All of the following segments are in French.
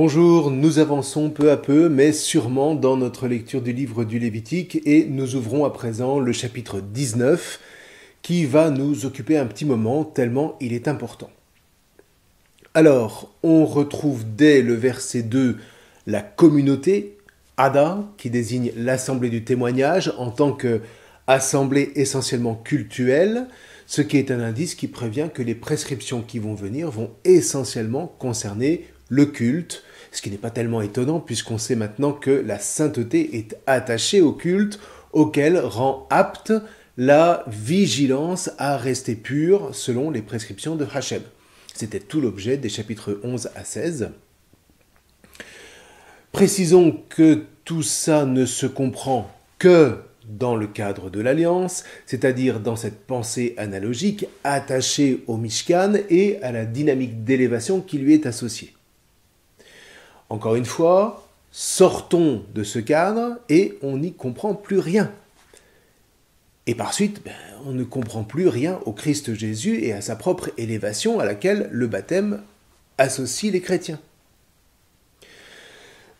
Bonjour, nous avançons peu à peu, mais sûrement dans notre lecture du livre du Lévitique et nous ouvrons à présent le chapitre 19 qui va nous occuper un petit moment tellement il est important. Alors, on retrouve dès le verset 2 la communauté, Ada, qui désigne l'assemblée du témoignage en tant qu'assemblée essentiellement cultuelle, ce qui est un indice qui prévient que les prescriptions qui vont venir vont essentiellement concerner le culte, ce qui n'est pas tellement étonnant puisqu'on sait maintenant que la sainteté est attachée au culte auquel rend apte la vigilance à rester pure selon les prescriptions de Hachem. C'était tout l'objet des chapitres 11 à 16. Précisons que tout ça ne se comprend que dans le cadre de l'Alliance, c'est-à-dire dans cette pensée analogique attachée au Mishkan et à la dynamique d'élévation qui lui est associée. Encore une fois, sortons de ce cadre et on n'y comprend plus rien. Et par suite, on ne comprend plus rien au Christ Jésus et à sa propre élévation à laquelle le baptême associe les chrétiens.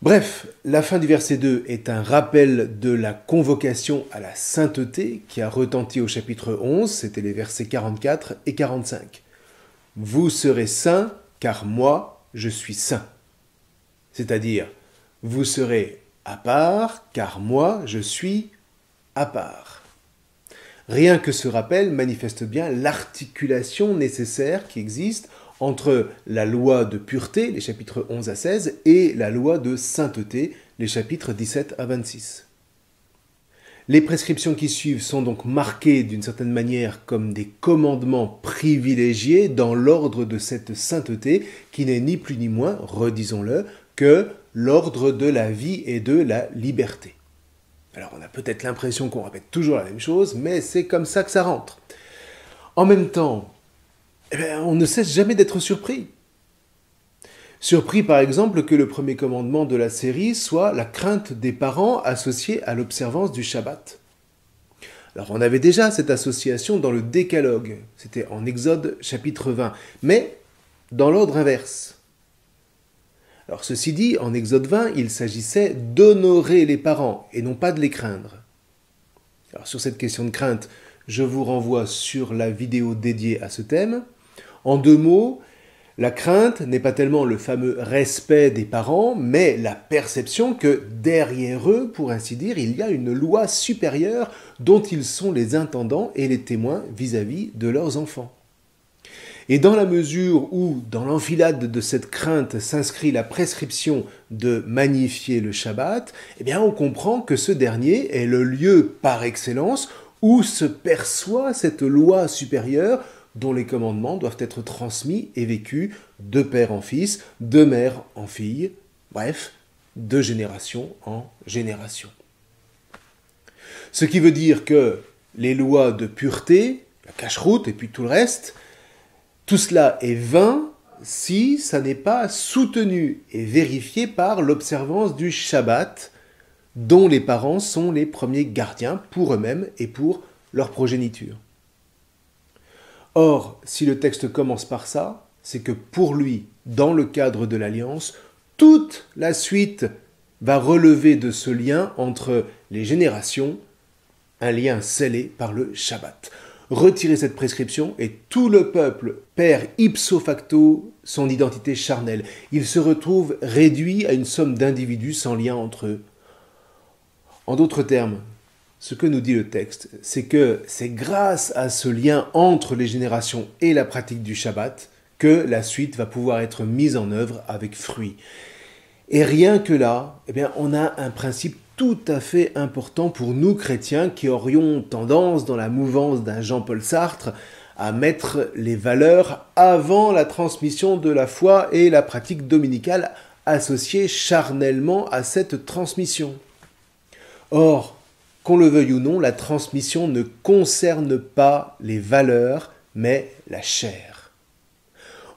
Bref, la fin du verset 2 est un rappel de la convocation à la sainteté qui a retenti au chapitre 11, c'était les versets 44 et 45. « Vous serez saints, car moi, je suis saint. » C'est-à-dire, vous serez à part, car moi, je suis à part. Rien que ce rappel manifeste bien l'articulation nécessaire qui existe entre la loi de pureté, les chapitres 11 à 16, et la loi de sainteté, les chapitres 17 à 26. Les prescriptions qui suivent sont donc marquées d'une certaine manière comme des commandements privilégiés dans l'ordre de cette sainteté qui n'est ni plus ni moins, redisons-le, que l'ordre de la vie et de la liberté. Alors on a peut-être l'impression qu'on répète toujours la même chose, mais c'est comme ça que ça rentre. En même temps, on ne cesse jamais d'être surpris. Surpris par exemple que le premier commandement de la série soit la crainte des parents associée à l'observance du Shabbat. Alors on avait déjà cette association dans le Décalogue, c'était en Exode chapitre 20, mais dans l'ordre inverse. Alors ceci dit, en Exode 20, il s'agissait d'honorer les parents et non pas de les craindre. Alors sur cette question de crainte, je vous renvoie sur la vidéo dédiée à ce thème. En deux mots, la crainte n'est pas tellement le fameux respect des parents, mais la perception que derrière eux, pour ainsi dire, il y a une loi supérieure dont ils sont les intendants et les témoins vis-à-vis de leurs enfants. Et dans la mesure où, dans l'enfilade de cette crainte s'inscrit la prescription de magnifier le Shabbat, on comprend que ce dernier est le lieu par excellence où se perçoit cette loi supérieure dont les commandements doivent être transmis et vécus de père en fils, de mère en fille, bref, de génération en génération. Ce qui veut dire que les lois de pureté, la cacheroute et puis tout le reste, tout cela est vain si ça n'est pas soutenu et vérifié par l'observance du Shabbat, dont les parents sont les premiers gardiens pour eux-mêmes et pour leur progéniture. Or, si le texte commence par ça, c'est que pour lui, dans le cadre de l'Alliance, toute la suite va relever de ce lien entre les générations, un lien scellé par le Shabbat. Retirer cette prescription et tout le peuple perd ipso facto son identité charnelle. Il se retrouve réduit à une somme d'individus sans lien entre eux. En d'autres termes, ce que nous dit le texte, c'est que c'est grâce à ce lien entre les générations et la pratique du Shabbat que la suite va pouvoir être mise en œuvre avec fruit. Et rien que là, on a un principe tout à fait important pour nous chrétiens qui aurions tendance, dans la mouvance d'un Jean-Paul Sartre, à mettre les valeurs avant la transmission de la foi et la pratique dominicale associée charnellement à cette transmission. Or, qu'on le veuille ou non, la transmission ne concerne pas les valeurs, mais la chair.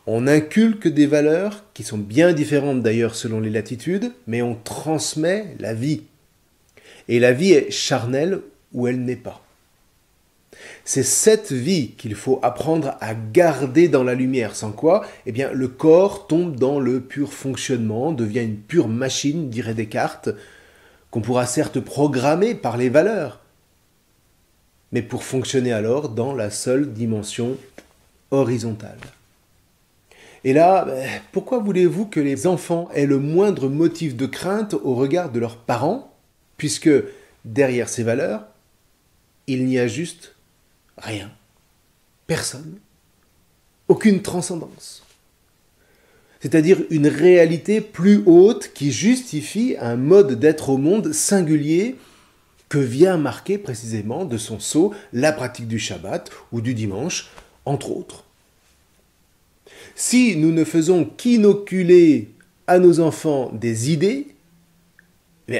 On inculque des valeurs qui sont bien différentes d'ailleurs selon les latitudes, mais on transmet la vie. Et la vie est charnelle ou elle n'est pas. C'est cette vie qu'il faut apprendre à garder dans la lumière, sans quoi, eh bien, le corps tombe dans le pur fonctionnement, devient une pure machine, dirait Descartes, qu'on pourra certes programmer par les valeurs, mais pour fonctionner alors dans la seule dimension horizontale. Et là, pourquoi voulez-vous que les enfants aient le moindre motif de crainte au regard de leurs parents, puisque derrière ces valeurs, il n'y a juste rien, personne, aucune transcendance. C'est-à-dire une réalité plus haute qui justifie un mode d'être au monde singulier que vient marquer précisément de son sceau la pratique du Shabbat ou du dimanche, entre autres. Si nous ne faisons qu'inoculer à nos enfants des idées,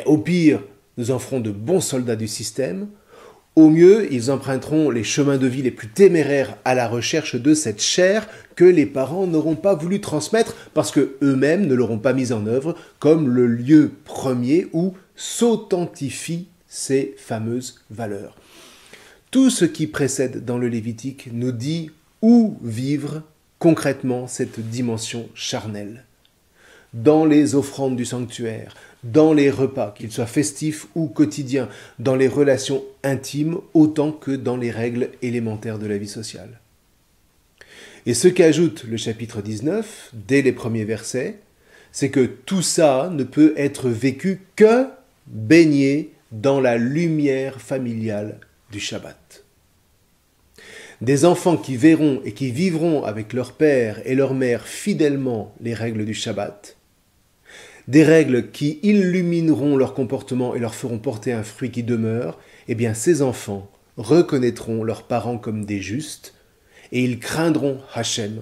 au pire, nous en ferons de bons soldats du système. Au mieux, ils emprunteront les chemins de vie les plus téméraires à la recherche de cette chair que les parents n'auront pas voulu transmettre parce qu'eux-mêmes ne l'auront pas mise en œuvre comme le lieu premier où s'authentifient ces fameuses valeurs. Tout ce qui précède dans le Lévitique nous dit où vivre concrètement cette dimension charnelle. Dans les offrandes du sanctuaire, dans les repas, qu'ils soient festifs ou quotidiens, dans les relations intimes autant que dans les règles élémentaires de la vie sociale. Et ce qu'ajoute le chapitre 19, dès les premiers versets, c'est que tout ça ne peut être vécu que baigné dans la lumière familiale du Shabbat. Des enfants qui verront et qui vivront avec leur père et leur mère fidèlement les règles du Shabbat, des règles qui illumineront leur comportement et leur feront porter un fruit qui demeure, eh bien ces enfants reconnaîtront leurs parents comme des justes et ils craindront Hachem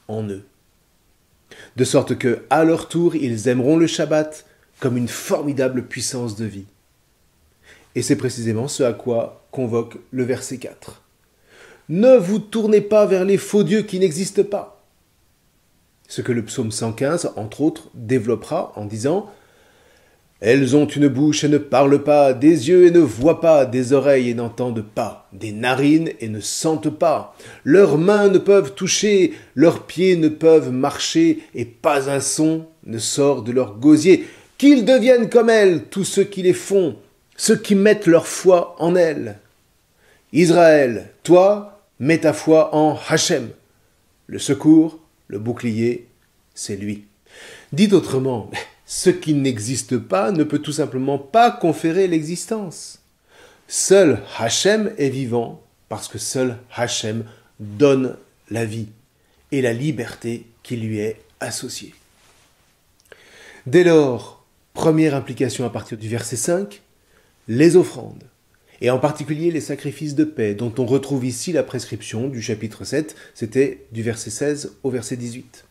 en eux. De sorte que, à leur tour, ils aimeront le Shabbat comme une formidable puissance de vie. Et c'est précisément ce à quoi convoque le verset 4. Ne vous tournez pas vers les faux dieux qui n'existent pas. Ce que le psaume 115, entre autres, développera en disant « Elles ont une bouche et ne parlent pas, des yeux et ne voient pas, des oreilles et n'entendent pas, des narines et ne sentent pas. Leurs mains ne peuvent toucher, leurs pieds ne peuvent marcher, et pas un son ne sort de leur gosier. Qu'ils deviennent comme elles, tous ceux qui les font, ceux qui mettent leur foi en elles. Israël, toi, mets ta foi en Hachem. Le secours, le bouclier, c'est lui. Dit autrement, ce qui n'existe pas ne peut tout simplement pas conférer l'existence. Seul Hachem est vivant parce que seul Hachem donne la vie et la liberté qui lui est associée. Dès lors, première implication à partir du verset 5, les offrandes. Et en particulier les sacrifices de paix, dont on retrouve ici la prescription du chapitre 7, c'était du verset 16 au verset 18.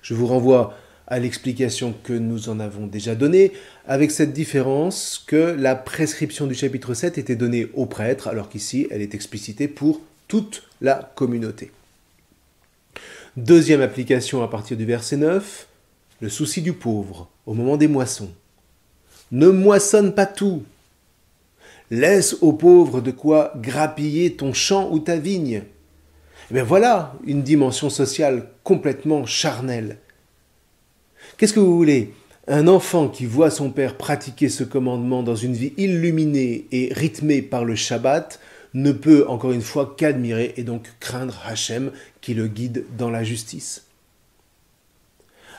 Je vous renvoie à l'explication que nous en avons déjà donnée, avec cette différence que la prescription du chapitre 7 était donnée aux prêtres, alors qu'ici elle est explicitée pour toute la communauté. Deuxième application à partir du verset 9, le souci du pauvre au moment des moissons. Ne moissonne pas tout. Laisse aux pauvres de quoi grappiller ton champ ou ta vigne. Et bien voilà une dimension sociale complètement charnelle. Qu'est-ce que vous voulez? Un enfant qui voit son père pratiquer ce commandement dans une vie illuminée et rythmée par le Shabbat ne peut encore une fois qu'admirer et donc craindre Hachem qui le guide dans la justice.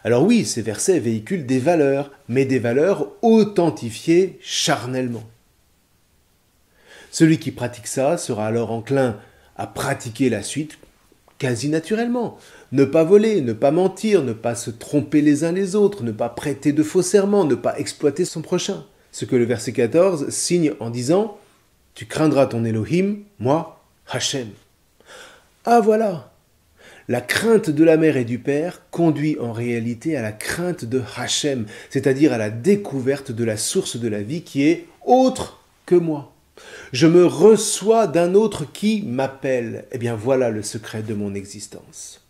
Alors oui, ces versets véhiculent des valeurs, mais des valeurs authentifiées charnellement. Celui qui pratique ça sera alors enclin à pratiquer la suite quasi naturellement. Ne pas voler, ne pas mentir, ne pas se tromper les uns les autres, ne pas prêter de faux serments, ne pas exploiter son prochain. Ce que le verset 14 signe en disant « Tu craindras ton Elohim, moi, Hachem ». Ah voilà! La crainte de la mère et du père conduit en réalité à la crainte de Hachem, c'est-à-dire à la découverte de la source de la vie qui est autre que moi. Je me reçois d'un autre qui m'appelle. Eh bien voilà le secret de mon existence.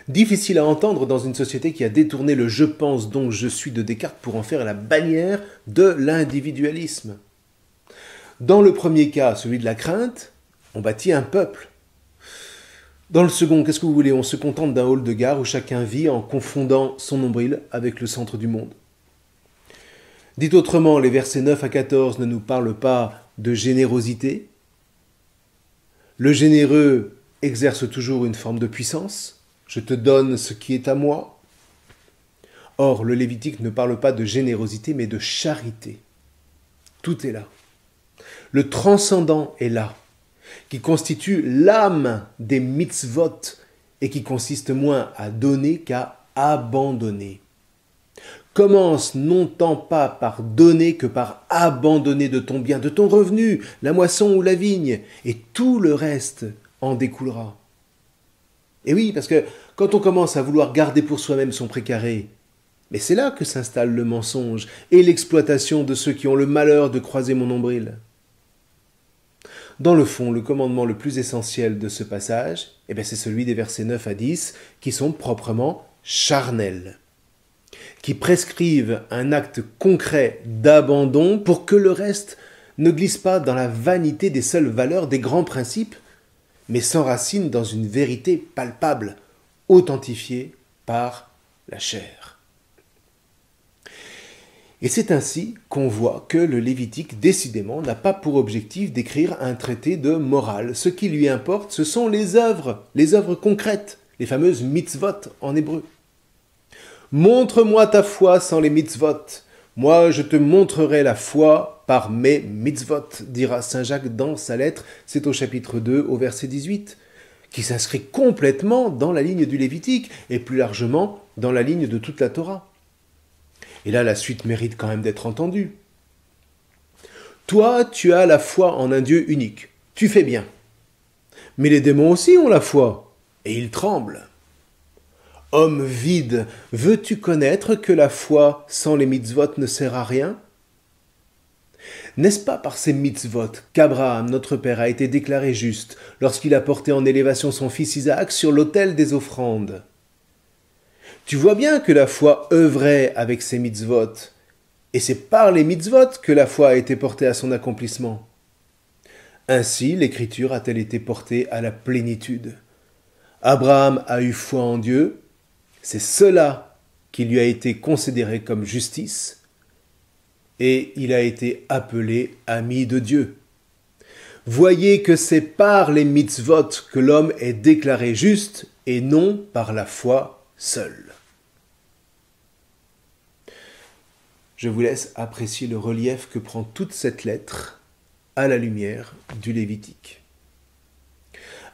Difficile à entendre dans une société qui a détourné le « je pense donc je suis » de Descartes pour en faire la bannière de l'individualisme. Dans le premier cas, celui de la crainte, on bâtit un peuple. Dans le second, qu'est-ce que vous voulez? On se contente d'un hall de gare où chacun vit en confondant son nombril avec le centre du monde. Dit autrement, les versets 9 à 14 ne nous parlent pas de générosité. Le généreux exerce toujours une forme de puissance. Je te donne ce qui est à moi. Or, le Lévitique ne parle pas de générosité, mais de charité. Tout est là. Le transcendant est là, qui constitue l'âme des mitzvot et qui consiste moins à donner qu'à abandonner. Commence non tant pas par donner que par abandonner de ton bien, de ton revenu, la moisson ou la vigne, et tout le reste en découlera. Et oui, parce que quand on commence à vouloir garder pour soi-même son précaré, mais c'est là que s'installe le mensonge et l'exploitation de ceux qui ont le malheur de croiser mon nombril. Dans le fond, le commandement le plus essentiel de ce passage, c'est celui des versets 9 à 10, qui sont proprement charnels, qui prescrivent un acte concret d'abandon pour que le reste ne glisse pas dans la vanité des seules valeurs, des grands principes, mais s'enracine dans une vérité palpable, authentifiée par la chair. Et c'est ainsi qu'on voit que le Lévitique, décidément, n'a pas pour objectif d'écrire un traité de morale. Ce qui lui importe, ce sont les œuvres concrètes, les fameuses mitzvot en hébreu. Montre-moi ta foi sans les mitzvot. Moi, je te montrerai la foi par mes mitzvot, dira saint Jacques dans sa lettre, c'est au chapitre 2, au verset 18, qui s'inscrit complètement dans la ligne du Lévitique et plus largement dans la ligne de toute la Torah. Et là, la suite mérite quand même d'être entendue. Toi, tu as la foi en un Dieu unique. Tu fais bien. Mais les démons aussi ont la foi, et ils tremblent. Homme vide, veux-tu connaître que la foi sans les mitzvot ne sert à rien? N'est-ce pas par ces mitzvot qu'Abraham, notre père, a été déclaré juste lorsqu'il a porté en élévation son fils Isaac sur l'autel des offrandes? Tu vois bien que la foi œuvrait avec ses mitzvot, et c'est par les mitzvot que la foi a été portée à son accomplissement. Ainsi, l'écriture a-t-elle été portée à la plénitude. Abraham a eu foi en Dieu, c'est cela qui lui a été considéré comme justice, et il a été appelé ami de Dieu. Voyez que c'est par les mitzvot que l'homme est déclaré juste, et non par la foi seule. Je vous laisse apprécier le relief que prend toute cette lettre à la lumière du Lévitique.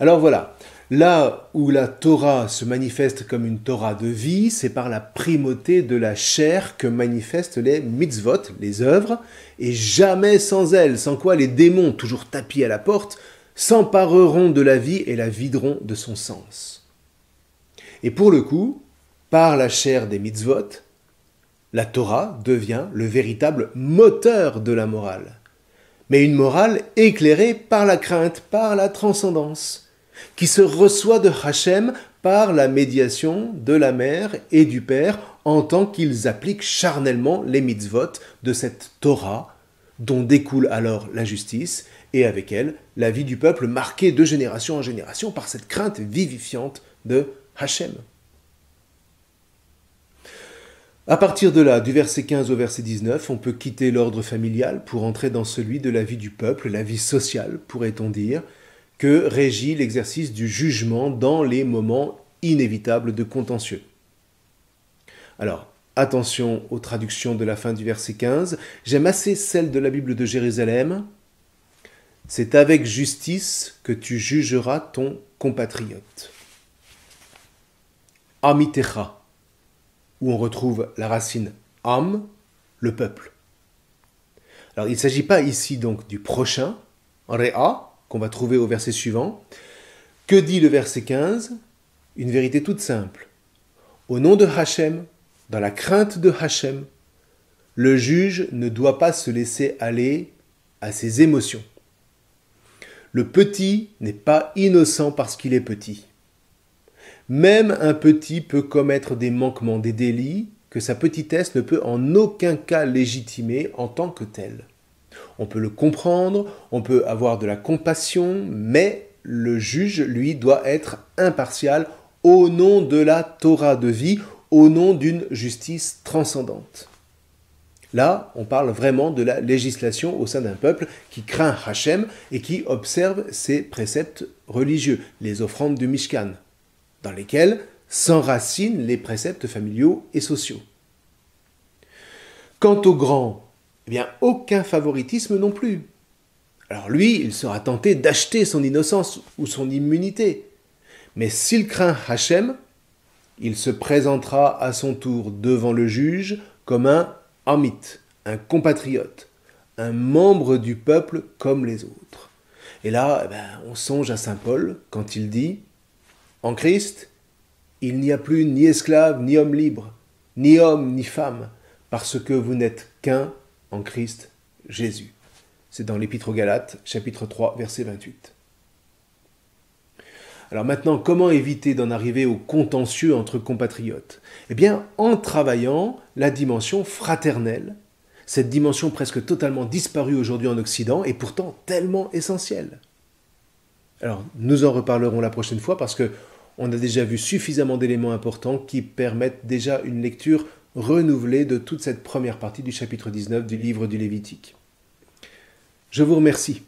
Alors voilà, là où la Torah se manifeste comme une Torah de vie, c'est par la primauté de la chair que manifestent les mitzvot, les œuvres, et jamais sans elles, sans quoi les démons, toujours tapis à la porte, s'empareront de la vie et la videront de son sens. Et pour le coup, par la chair des mitzvot, la Torah devient le véritable moteur de la morale. Mais une morale éclairée par la crainte, par la transcendance, qui se reçoit de Hachem par la médiation de la mère et du père en tant qu'ils appliquent charnellement les mitzvot de cette Torah dont découle alors la justice et avec elle la vie du peuple marquée de génération en génération par cette crainte vivifiante de Hachem. À partir de là, du verset 15 au verset 19, on peut quitter l'ordre familial pour entrer dans celui de la vie du peuple, la vie sociale, pourrait-on dire, que régit l'exercice du jugement dans les moments inévitables de contentieux. Alors, attention aux traductions de la fin du verset 15. J'aime assez celle de la Bible de Jérusalem. C'est avec justice que tu jugeras ton compatriote. Amitecha, où on retrouve la racine am, le peuple. Alors, il ne s'agit pas ici donc du prochain, Réa, qu'on va trouver au verset suivant. Que dit le verset 15? Une vérité toute simple. Au nom de Hachem, dans la crainte de Hachem, le juge ne doit pas se laisser aller à ses émotions. Le petit n'est pas innocent parce qu'il est petit. Même un petit peut commettre des manquements, des délits que sa petitesse ne peut en aucun cas légitimer en tant que tel. On peut le comprendre, on peut avoir de la compassion, mais le juge, lui, doit être impartial au nom de la Torah de vie, au nom d'une justice transcendante. Là, on parle vraiment de la législation au sein d'un peuple qui craint Hachem et qui observe ses préceptes religieux, les offrandes du Mishkan, dans lesquelles s'enracinent les préceptes familiaux et sociaux. Quant au grand, eh bien, aucun favoritisme non plus. Alors lui, il sera tenté d'acheter son innocence ou son immunité. Mais s'il craint Hachem, il se présentera à son tour devant le juge comme un Amit, un compatriote, un membre du peuple comme les autres. Et là, on songe à saint Paul quand il dit « En Christ, il n'y a plus ni esclave ni homme libre, ni homme ni femme, parce que vous n'êtes qu'un en Christ Jésus. » C'est dans l'Épître aux Galates, chapitre 3, verset 28. Alors maintenant, comment éviter d'en arriver au contentieux entre compatriotes? Eh bien, en travaillant la dimension fraternelle, cette dimension presque totalement disparue aujourd'hui en Occident et pourtant tellement essentielle. Alors, nous en reparlerons la prochaine fois parce que on a déjà vu suffisamment d'éléments importants qui permettent déjà une lecture renouvelée de toute cette première partie du chapitre 19 du livre du Lévitique. Je vous remercie.